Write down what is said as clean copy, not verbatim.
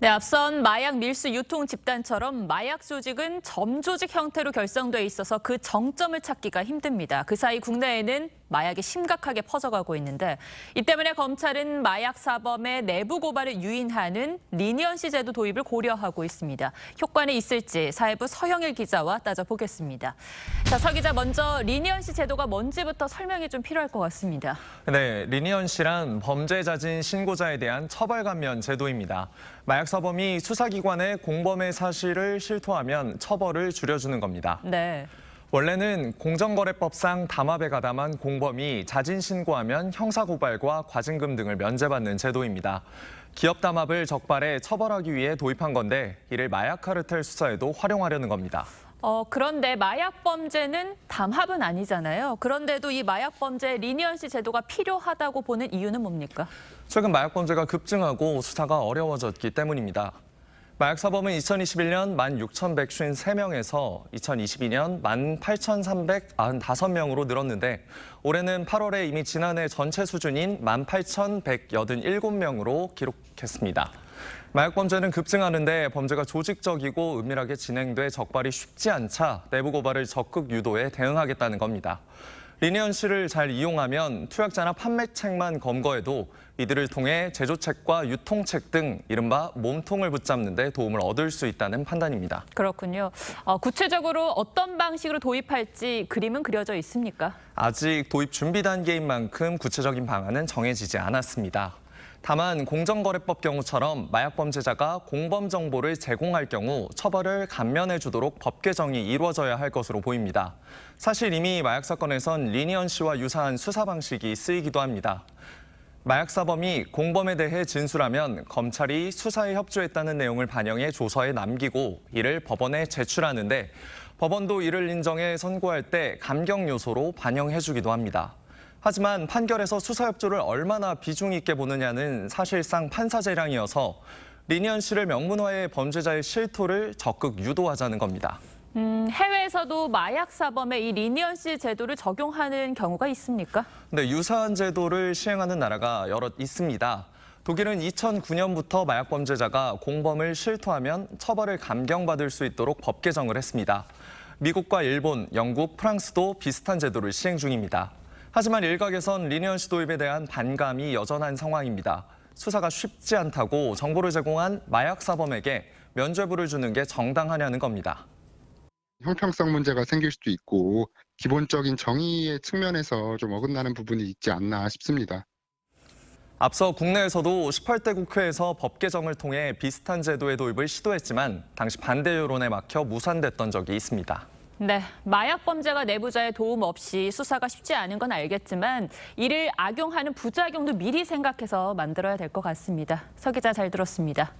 네, 앞선 마약 밀수 유통 집단처럼 마약 조직은 점조직 형태로 결성돼 있어서 그 정점을 찾기가 힘듭니다. 그 사이 국내에는 마약이 심각하게 퍼져가고 있는데 이 때문에 검찰은 마약 사범의 내부 고발을 유인하는 리니언시 제도 도입을 고려하고 있습니다. 효과는 있을지 사회부 서영일 기자와 따져보겠습니다. 자, 서 기자 먼저 리니언시 제도가 뭔지부터 설명이 좀 필요할 것 같습니다. 네, 리니언시란 범죄 잦은 신고자에 대한 처벌 감면 제도입니다. 마약 사범이 수사기관에 공범의 사실을 실토하면 처벌을 줄여주는 겁니다. 네. 원래는 공정거래법상 담합에 가담한 공범이 자진 신고하면 형사고발과 과징금 등을 면제받는 제도입니다. 기업 담합을 적발해 처벌하기 위해 도입한 건데 이를 마약 카르텔 수사에도 활용하려는 겁니다. 그런데 마약 범죄는 담합은 아니잖아요. 그런데도 이 마약 범죄 리니언시 제도가 필요하다고 보는 이유는 뭡니까? 최근 마약 범죄가 급증하고 수사가 어려워졌기 때문입니다. 마약 사범은 2021년 16,153명에서 2022년 18,395명으로 늘었는데 올해는 8월에 이미 지난해 전체 수준인 18,187명으로 기록했습니다. 마약 범죄는 급증하는데 범죄가 조직적이고 은밀하게 진행돼 적발이 쉽지 않자 내부 고발을 적극 유도해 대응하겠다는 겁니다. 리니언시를 잘 이용하면 투약자나 판매책만 검거해도 이들을 통해 제조책과 유통책 등 이른바 몸통을 붙잡는 데 도움을 얻을 수 있다는 판단입니다. 그렇군요. 구체적으로 어떤 방식으로 도입할지 그림은 그려져 있습니까? 아직 도입 준비 단계인 만큼 구체적인 방안은 정해지지 않았습니다. 다만 공정거래법 경우처럼 마약 범죄자가 공범 정보를 제공할 경우 처벌을 감면해 주도록 법 개정이 이루어져야 할 것으로 보입니다. 사실 이미 마약 사건에선 리니언시와 유사한 수사 방식이 쓰이기도 합니다. 마약 사범이 공범에 대해 진술하면 검찰이 수사에 협조했다는 내용을 반영해 조서에 남기고 이를 법원에 제출하는데 법원도 이를 인정해 선고할 때 감경 요소로 반영해 주기도 합니다. 하지만 판결에서 수사 협조를 얼마나 비중 있게 보느냐는 사실상 판사 재량이어서 리니언시를 명문화해 범죄자의 실토를 적극 유도하자는 겁니다. 해외에서도 마약 사범의 이 리니언시 제도를 적용하는 경우가 있습니까? 네, 유사한 제도를 시행하는 나라가 여럿 있습니다. 독일은 2009년부터 마약 범죄자가 공범을 실토하면 처벌을 감경받을 수 있도록 법 개정을 했습니다. 미국과 일본, 영국, 프랑스도 비슷한 제도를 시행 중입니다. 하지만 일각에선 리니언시 도입에 대한 반감이 여전한 상황입니다. 수사가 쉽지 않다고 정보를 제공한 마약 사범에게 면죄부를 주는 게 정당하냐는 겁니다. 형평성 문제가 생길 수도 있고 기본적인 정의의 측면에서 좀 어긋나는 부분이 있지 않나 싶습니다. 앞서 국내에서도 18대 국회에서 법 개정을 통해 비슷한 제도의 도입을 시도했지만 당시 반대 여론에 막혀 무산됐던 적이 있습니다. 네, 마약 범죄가 내부자의 도움 없이 수사가 쉽지 않은 건 알겠지만 이를 악용하는 부작용도 미리 생각해서 만들어야 될 것 같습니다. 서 기자 잘 들었습니다.